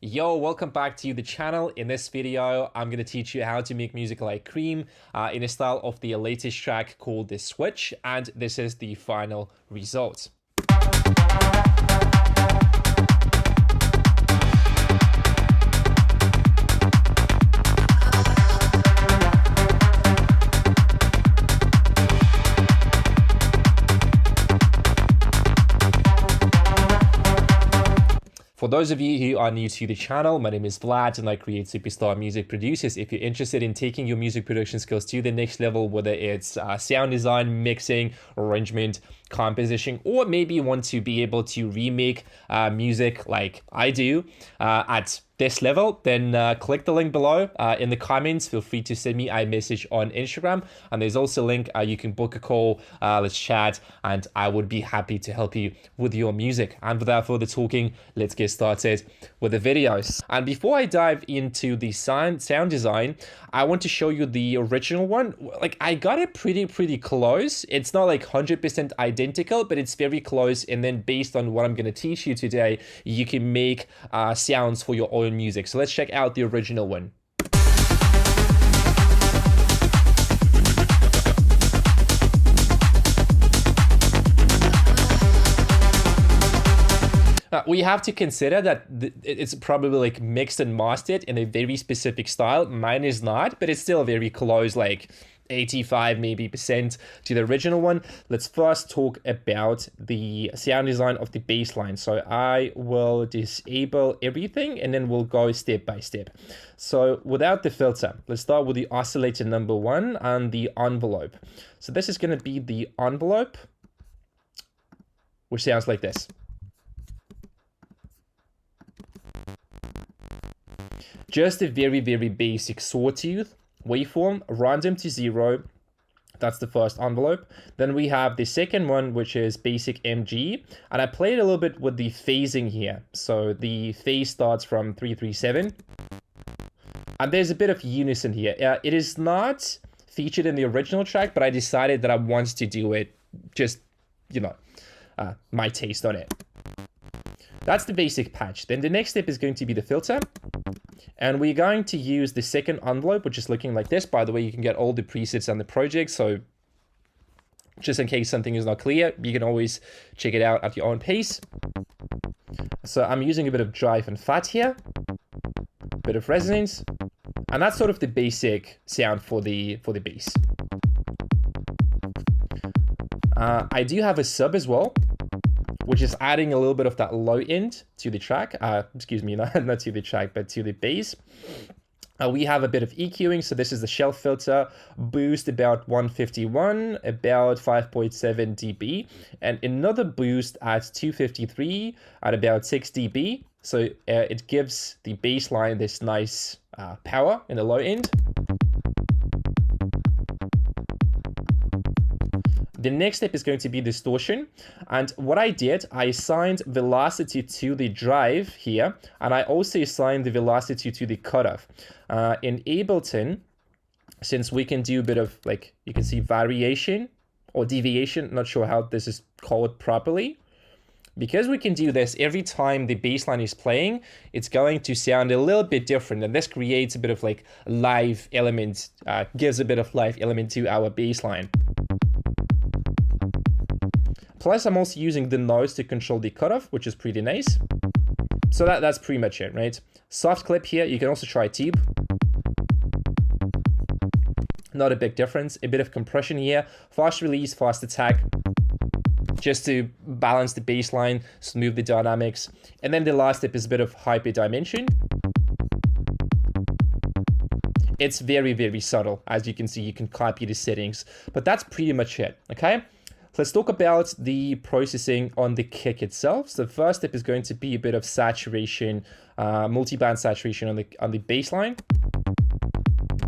Yo, welcome back to the channel. In this video, I'm going to teach you how to make music like Cream in a style of the latest track called The Switch, and this is the final result. For those of you who are new to the channel, my name is Vlad and I create superstar music producers. If you're interested in taking your music production skills to the next level, whether it's sound design, mixing, arrangement, composition, or maybe you want to be able to remake music like I do at this level, then click the link below in the comments. Feel free to send me a message on Instagram, and there's also a link you can book a call, let's chat, and I would be happy to help you with your music. And without further talking, let's get started with the videos. And before I dive into the sound design, I want to show you the original one. Like, I got it pretty close. It's not like 100% identical, but it's very close. And then based on what I'm going to teach you today, you can make sounds for your own music. So let's check out the original one. We have to consider that it's probably like mixed and mastered in a very specific style. Mine is not, but it's still very close, like 85 maybe percent to the original one. Let's first talk about the sound design of the bass line. So I will disable everything and then we'll go step by step. So without the filter, let's start with the oscillator number 1 and the envelope. So this is going to be the envelope, which sounds like this. Just a very basic sawtooth waveform, random to 0. That's the first envelope. Then we have the second one, which is basic MG. And I played a little bit with the phasing here. So the phase starts from 337. And there's a bit of unison here. It is not featured in the original track, but I decided that I wanted to do it just, my taste on it. That's the basic patch. Then the next step is going to be the filter. And we're going to use the second envelope, which is looking like this. By the way, you can get all the presets on the project. So just in case something is not clear, you can always check it out at your own pace. So I'm using a bit of drive and fat here, a bit of resonance. And that's sort of the basic sound for the bass. I do have a sub as well, which is adding a little bit of that low end to the track. Excuse me, not to the track, but to the bass. We have a bit of EQing. So this is the shelf filter, boost about 151, about 5.7 dB, and another boost at 253 at about 6 dB. So it gives the bass line this nice power in the low end. The next step is going to be distortion. And what I did, I assigned velocity to the drive here, and I also assigned the velocity to the cutoff. In Ableton, since we can do a bit of, like, you can see variation or deviation, not sure how this is called properly. Because we can do this every time the bass line is playing, it's going to sound a little bit different. And this creates a bit of like live element, gives a bit of live element to our bass line. Plus, I'm also using the noise to control the cutoff, which is pretty nice. So that's pretty much it, right? Soft clip here, you can also try tube. Not a big difference. A bit of compression here. Fast release, fast attack. Just to balance the bass line, smooth the dynamics. And then the last step is a bit of hyper dimension. It's very subtle. As you can see, you can copy the settings. But that's pretty much it, okay? Let's talk about the processing on the kick itself. So the first step is going to be a bit of saturation, multi-band saturation on the bass line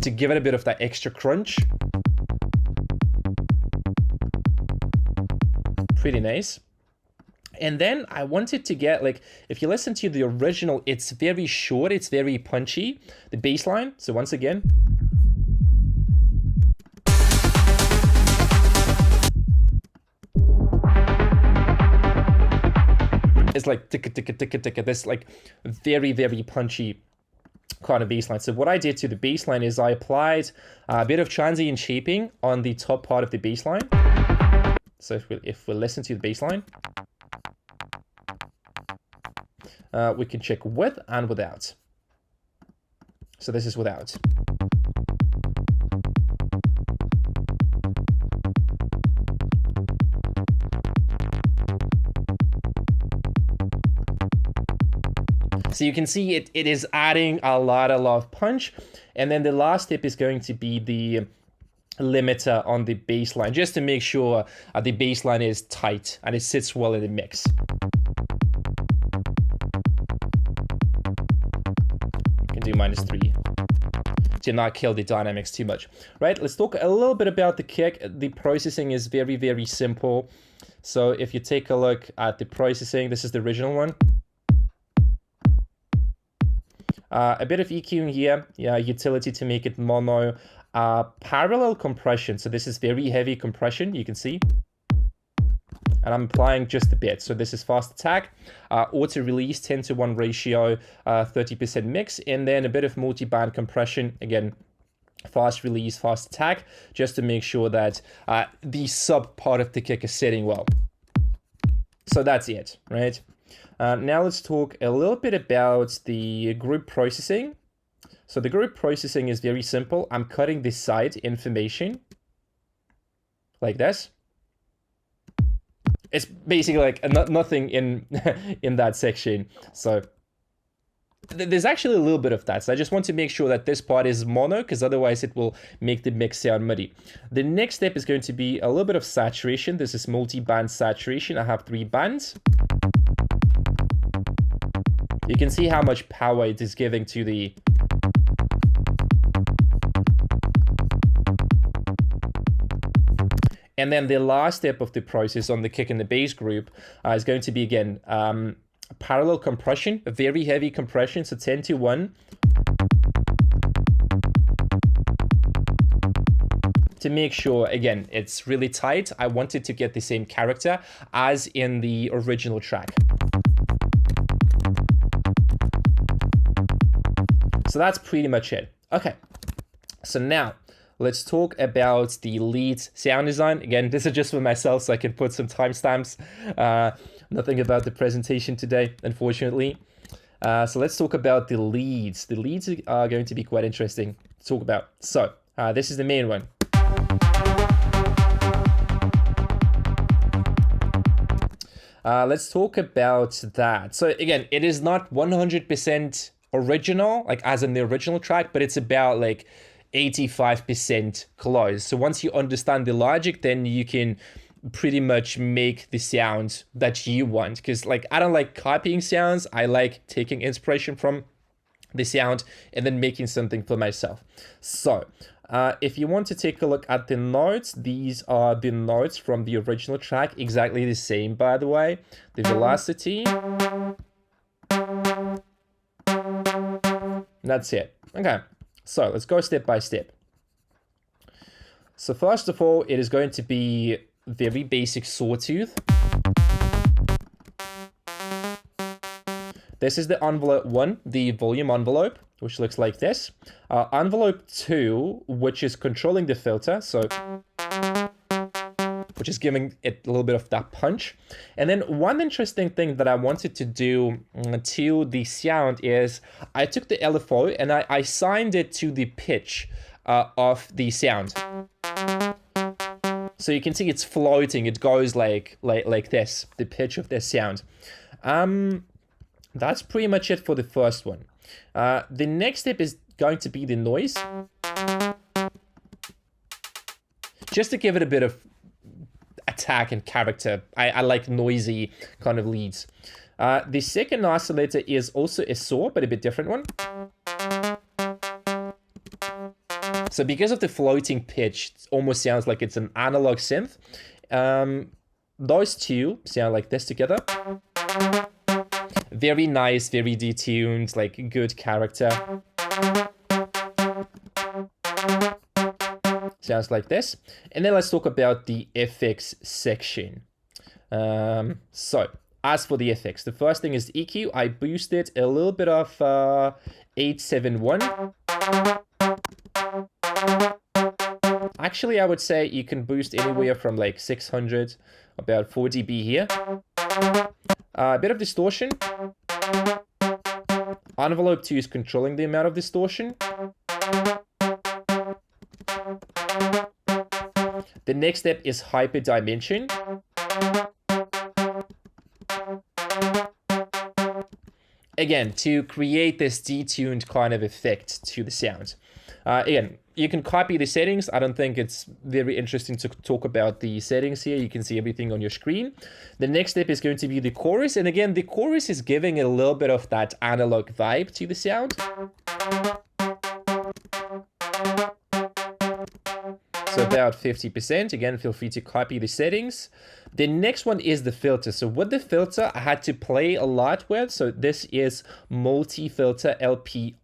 to give it a bit of that extra crunch. Pretty nice. And then I wanted to get, like, if you listen to the original, it's very short, it's very punchy, the bass line. So once again. just like ticka ticka ticka ticka. This like very, very punchy kind of bassline. So what I did to the bassline is I applied a bit of transient shaping on the top part of the bassline. So if we listen to the bassline, we can check with and without. So this is without. So you can see it is adding a lot of punch. And then the last step is going to be the limiter on the bassline, just to make sure the bassline is tight and it sits well in the mix. You can do -3 to not kill the dynamics too much. Right, let's talk a little bit about the kick. The processing is very, very simple. So if you take a look at the processing, this is the original one. A bit of EQ here, yeah, utility to make it mono. Parallel compression, so this is very heavy compression, you can see. And I'm applying just a bit. So this is fast attack, auto release, 10:1 ratio, 30% mix, and then a bit of multi-band compression, again, fast release, fast attack, just to make sure that the sub part of the kick is sitting well. So that's it, right? Now let's talk a little bit about the group processing. So the group processing is very simple. I'm cutting the side information like this. It's basically like nothing in in that section. So there's actually a little bit of that. So I just want to make sure that this part is mono, because otherwise it will make the mix sound muddy. The next step is going to be a little bit of saturation. This is multi-band saturation. I have 3 bands. You can see how much power it is giving to the and then the last step of the process on the kick and the bass group is going to be, again, parallel compression, a very heavy compression, so 10:1. To make sure, again, it's really tight. I wanted to get the same character as in the original track. So that's pretty much it. Okay, so now let's talk about the lead sound design. Again, this is just for myself, so I can put some timestamps. Nothing about the presentation today, unfortunately. So let's talk about the leads. The leads are going to be quite interesting to talk about. So this is the main one. Let's talk about that. So again, it is not 100% original, like as in the original track, but it's about like 85% close. So once you understand the logic, then you can pretty much make the sound that you want. Because like I don't like copying sounds. I like taking inspiration from the sound and then making something for myself. So if you want to take a look at the notes, these are the notes from the original track, exactly the same, by the way. The velocity. That's it. Okay, so let's go step by step. So first of all, it is going to be very basic sawtooth. This is the envelope 1, the volume envelope, which looks like this. Envelope 2, which is controlling the filter, so which is giving it a little bit of that punch. And then one interesting thing that I wanted to do to the sound is I took the LFO and I assigned it to the pitch of the sound. So you can see it's floating. It goes like this, the pitch of this sound. That's pretty much it for the first one. The next step is going to be the noise. Just to give it a bit of attack and character. I like noisy kind of leads. The second oscillator is also a saw, but a bit different one. So because of the floating pitch, it almost sounds like it's an analog synth. Those two sound like this together. Very nice, very detuned, like good character. Sounds like this. And then let's talk about the FX section. So As for the effects, the first thing is EQ. I boosted a little bit of 871. Actually, I would say you can boost anywhere from like 600, about 4 dB here. A bit of distortion. Envelope 2 is controlling the amount of distortion. The next step is hyperdimension. Again, to create this detuned kind of effect to the sound. Again, you can copy the settings. I don't think it's very interesting to talk about the settings here. You can see everything on your screen. The next step is going to be the chorus. And again, the chorus is giving a little bit of that analog vibe to the sound. So about 50%. Again, feel free to copy the settings. The next one is the filter. So with the filter, I had to play a lot with. So this is multi-filter LPH.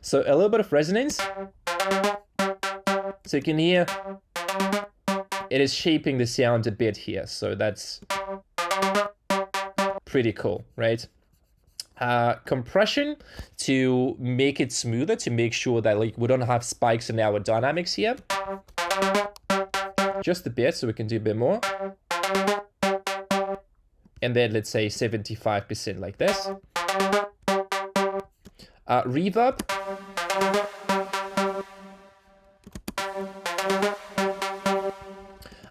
So a little bit of resonance. So you can hear it is shaping the sound a bit here. So that's pretty cool, right? Compression to make it smoother, to make sure that like we don't have spikes in our dynamics here. Just a bit, so we can do a bit more. And then let's say 75% like this. Reverb.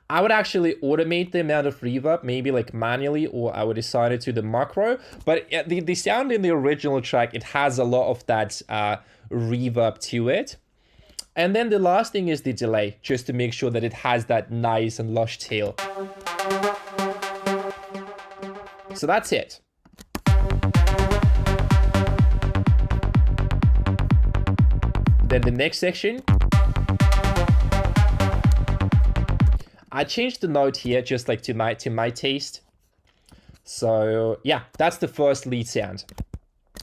I would actually automate the amount of reverb, maybe like manually, or I would assign it to the macro. But the sound in the original track, it has a lot of that reverb to it. And then the last thing is the delay, just to make sure that it has that nice and lush tail. So that's it. Then the next section, I changed the note here just like to my taste. So yeah, that's the first lead sound.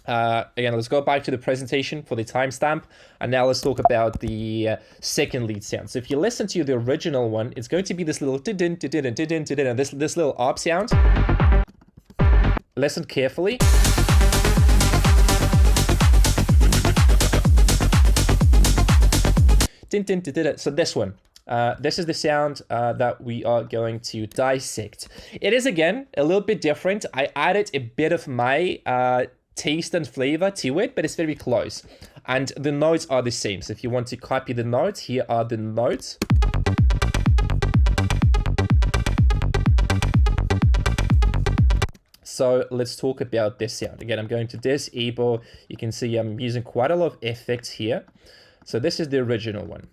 Again, let's go back to the presentation for the timestamp, and now let's talk about the second lead sound. So if you listen to the original one, it's going to be this little this little arp sound. Listen carefully. So this one. This is the sound that we are going to dissect. It is, again, a little bit different. I added a bit of my taste and flavor to it, but it's very close. And the notes are the same. So if you want to copy the notes, here are the notes. So let's talk about this sound. Again, I'm going to disable. You can see I'm using quite a lot of effects here. So this is the original one.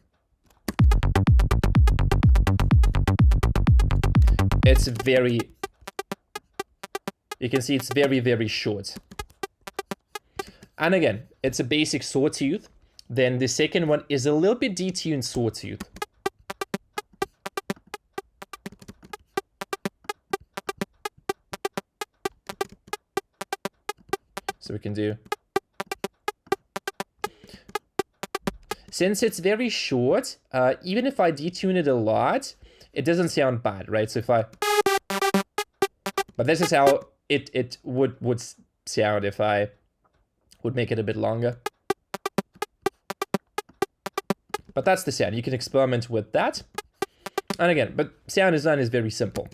It's very, you can see it's very, very short. And again, it's a basic sawtooth. Then the second one is a little bit detuned sawtooth. So we can do. Since it's very short, even if I detune it a lot, it doesn't sound bad, right? So if I, but this is how it would sound if I would make it a bit longer. But that's the sound. You can experiment with that. And again, but sound design is very simple.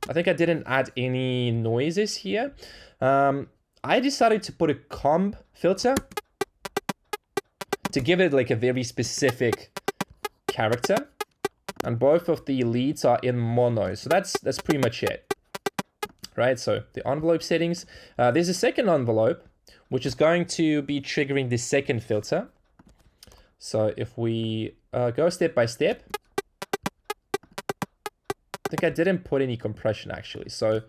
I think I didn't add any noises here. I decided to put a comb filter to give it like a very specific character. And both of the leads are in mono. So that's pretty much it. Right, so the envelope settings. There's a second envelope, which is going to be triggering the second filter. So if we go step by step, I think I didn't put any compression actually. So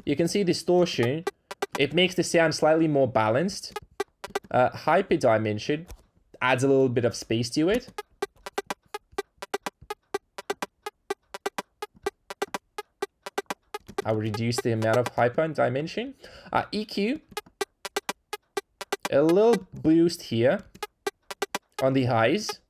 you can see distortion. It makes the sound slightly more balanced. Hyperdimension adds a little bit of space to it. I will reduce the amount of hyper dimension. EQ, a little boost here on the highs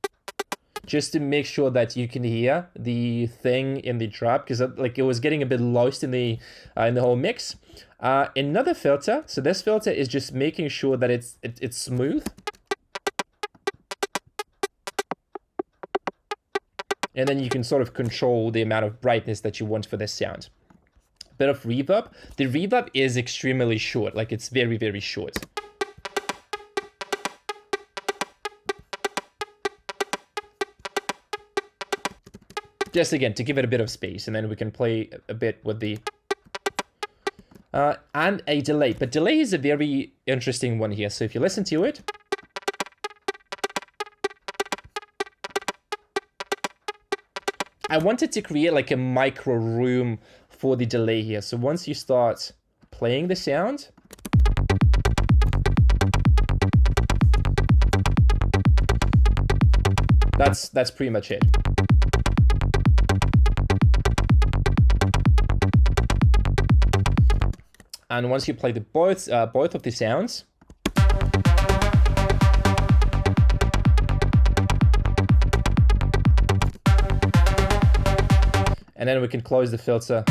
just to make sure that you can hear the thing in the drop, because like it was getting a bit lost in the whole mix. Another filter. So this filter is just making sure that it's smooth. And then you can sort of control the amount of brightness that you want for this sound. Bit of reverb. The reverb is extremely short, like it's very, very short. Just again, to give it a bit of space, and then we can play a bit with the... and a delay. But delay is a very interesting one here. So if you listen to it... I wanted to create like a micro room for the delay here. So once you start playing the sound, that's pretty much it. And once you play the both of the sounds, and then we can close the filter.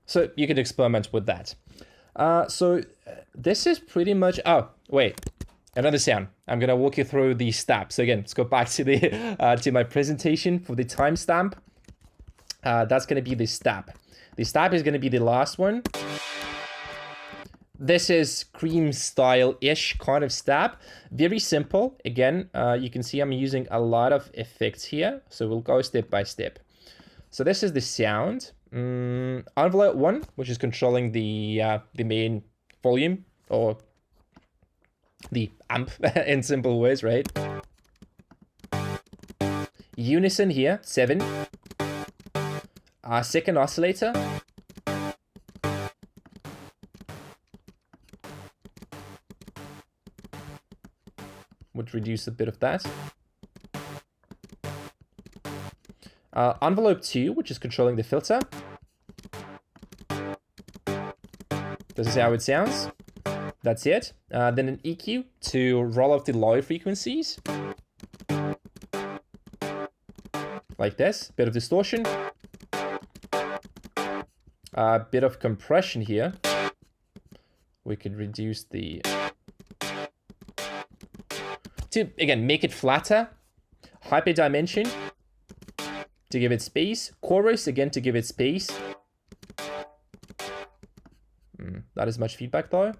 So you can experiment with that. So this is pretty much, oh, wait, another sound. I'm gonna walk you through the stab. So again, let's go back to the to my presentation for the timestamp. That's gonna be the stab. The stab is gonna be the last one. This is KREAM-style-ish kind of stab. Very simple. Again, you can see I'm using a lot of effects here. So we'll go step by step. So this is the sound. Envelope 1, which is controlling the main volume, or the amp in simple words, right? Unison here, 7. Second oscillator. Would reduce a bit of that. Envelope 2, which is controlling the filter. This is how it sounds. That's it. Then an EQ to roll off the low frequencies. Like this. Bit of distortion. A bit of compression here. We could reduce the... to, again, make it flatter. Hyperdimension to give it space. Chorus, again, to give it space. Not as much feedback, though.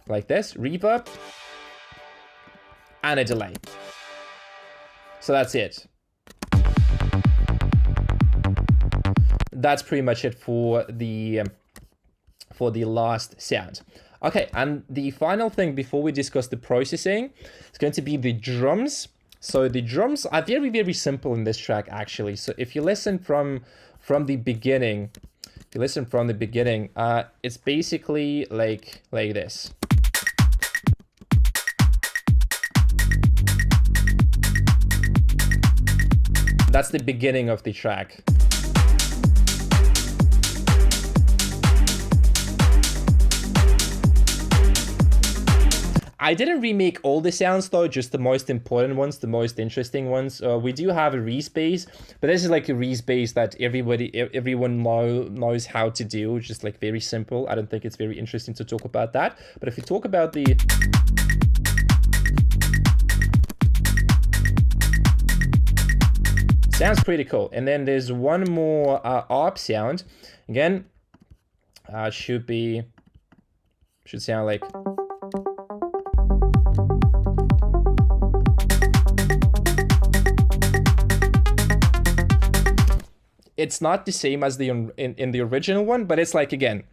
Like this. Reverb. And a delay. So that's it. That's pretty much it for the last sound. Okay, and the final thing before we discuss the processing is going to be the drums. So the drums are very, very simple in this track, actually. So if you listen from the beginning, it's basically like this. That's the beginning of the track. I didn't remake all the sounds though, just the most important ones, the most interesting ones. We do have a respace, but this is like a respace that everyone knows how to do, just like very simple. I don't think it's very interesting to talk about that. But if we talk about the... sounds pretty cool. And then there's one more ARP sound. Again, should sound like... It's not the same as the in the original one, but it's like, again,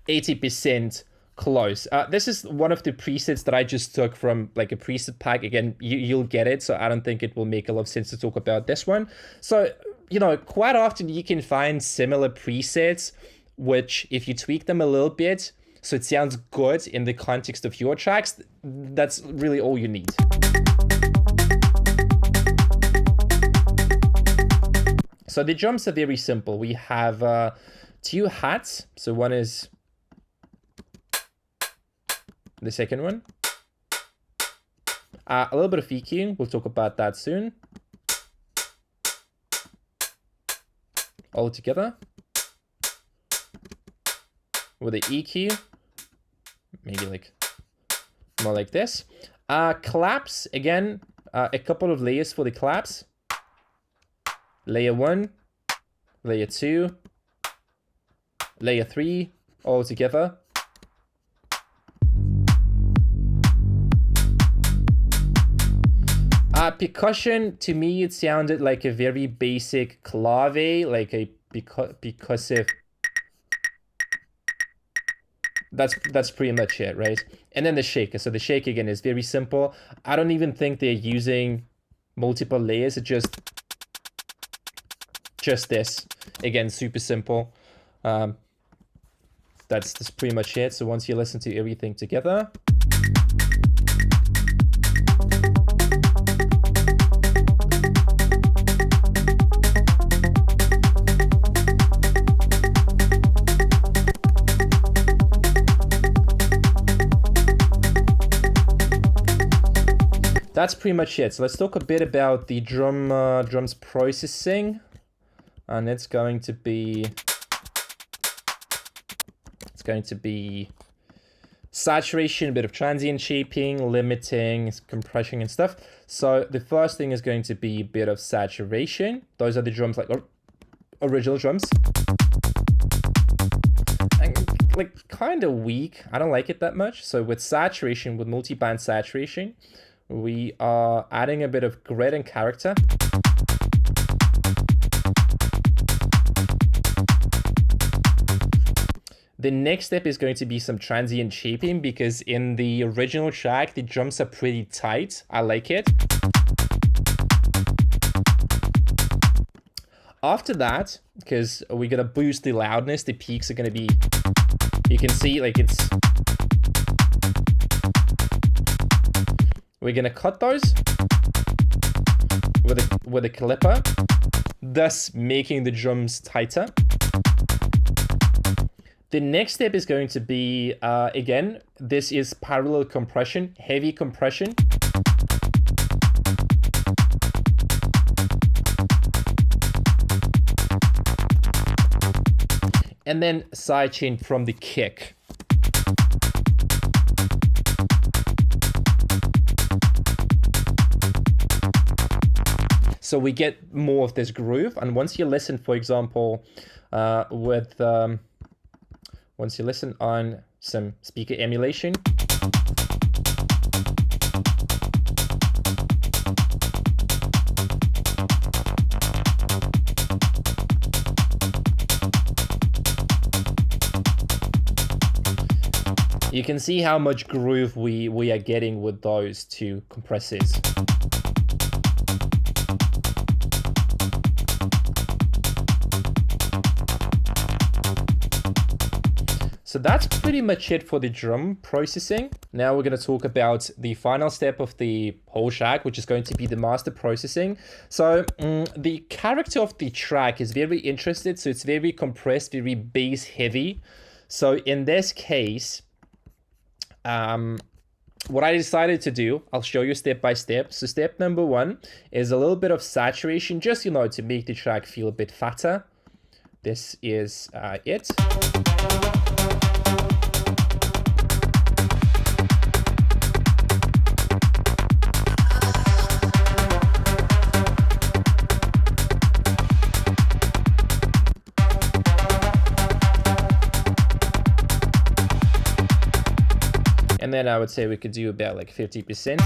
80% close. This is one of the presets that I just took from like a preset pack. Again, you'll get it, so I don't think it will make a lot of sense to talk about this one. So, you know, quite often you can find similar presets, which if you tweak them a little bit, so it sounds good in the context of your tracks, that's really all you need. So the drums are very simple. We have 2 hats. So one is the second one. A little bit of EQing. We'll talk about that soon. All together. With the EQ. Maybe like more like this. Collapse, again, a couple of layers for the collapse. Layer 1, layer 2, layer 3, all together. Percussion, to me, it sounded like a very basic clave, like a percussive. That's pretty much it, right? And then the shaker. So the shaker, again, is very simple. I don't even think they're using multiple layers. It's just this. Again, super simple. That's pretty much it. So once you listen to everything together. That's pretty much it. So let's talk a bit about the drums processing, and it's going to be saturation, a bit of transient shaping, limiting, compression, and stuff. So the first thing is going to be a bit of saturation. Those are the drums, like original drums. And like kind of weak. I don't like it that much. So with saturation, with multi-band saturation, we are adding a bit of grit and character. The next step is going to be some transient shaping, because in the original track, the drums are pretty tight. I like it. After that, because we're going to boost the loudness, the peaks are going to be, you can see like it's, we're going to cut those with a clipper, thus making the drums tighter. The next step is going to be, again, this is parallel compression, heavy compression. And then sidechain from the kick. So we get more of this groove. And once you listen, for example, once you listen on some speaker emulation, you can see how much groove we are getting with those two compressors. So that's pretty much it for the drum processing. Now we're going to talk about the final step of the whole track, which is going to be the master processing. So the character of the track is very interesting. So it's very compressed, very bass heavy. So in this case, what I decided to do, I'll show you step by step. So step number 1 is a little bit of saturation, just, you know, to make the track feel a bit fatter. This is it. And then I would say we could do about like 50%.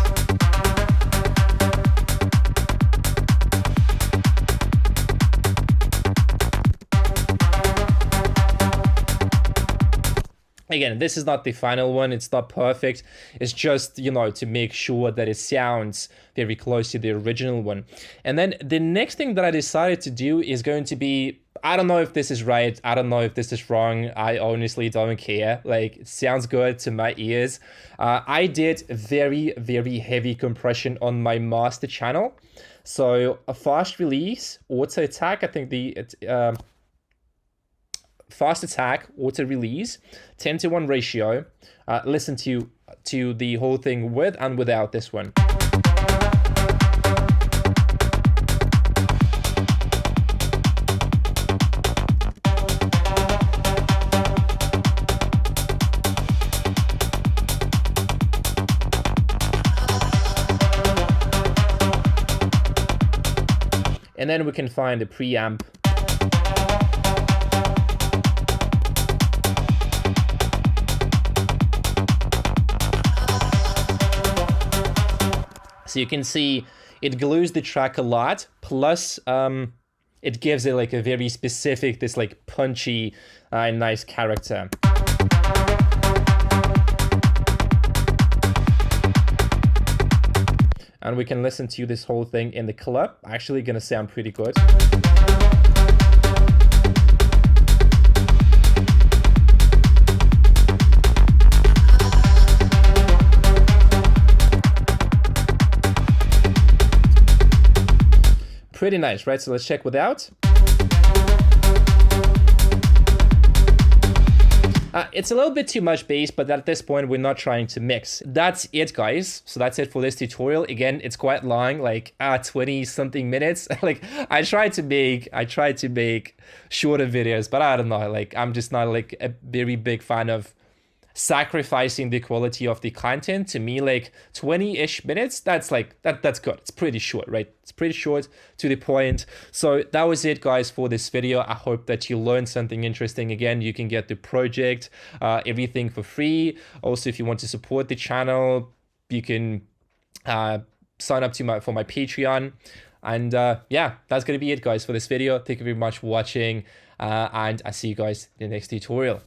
Again, this is not the final one. It's not perfect. It's just, you know, to make sure that it sounds very close to the original one. And then the next thing that I decided to do is going to be, I don't know if this is right. I don't know if this is wrong. I honestly don't care. Like, it sounds good to my ears. I did very, very heavy compression on my master channel. So a fast release, auto attack, I think fast attack, auto release, 10:1 ratio. Listen to the whole thing with and without this one. And then we can find a preamp. So you can see it glues the track a lot, plus it gives it like a very specific, this like punchy, nice character. And we can listen to this whole thing in the club. Actually gonna sound pretty good. Pretty nice, right? So let's check without. It's a little bit too much bass, but at this point, we're not trying to mix. That's it, guys. So that's it for this tutorial. Again, it's quite long, like 20 something minutes. Like I tried to make shorter videos, but I don't know. Like I'm just not like a very big fan of sacrificing the quality of the content. To me, like 20-ish minutes, that's like that's good. It's pretty short, right? It's pretty short, to the point. So that was it, guys, for this video. I hope that you learned something interesting. Again, you can get the project, everything for free. Also, if you want to support the channel, you can sign up to for my Patreon. And yeah, that's gonna be it, guys, for this video. Thank you very much for watching, and I'll see you guys in the next tutorial.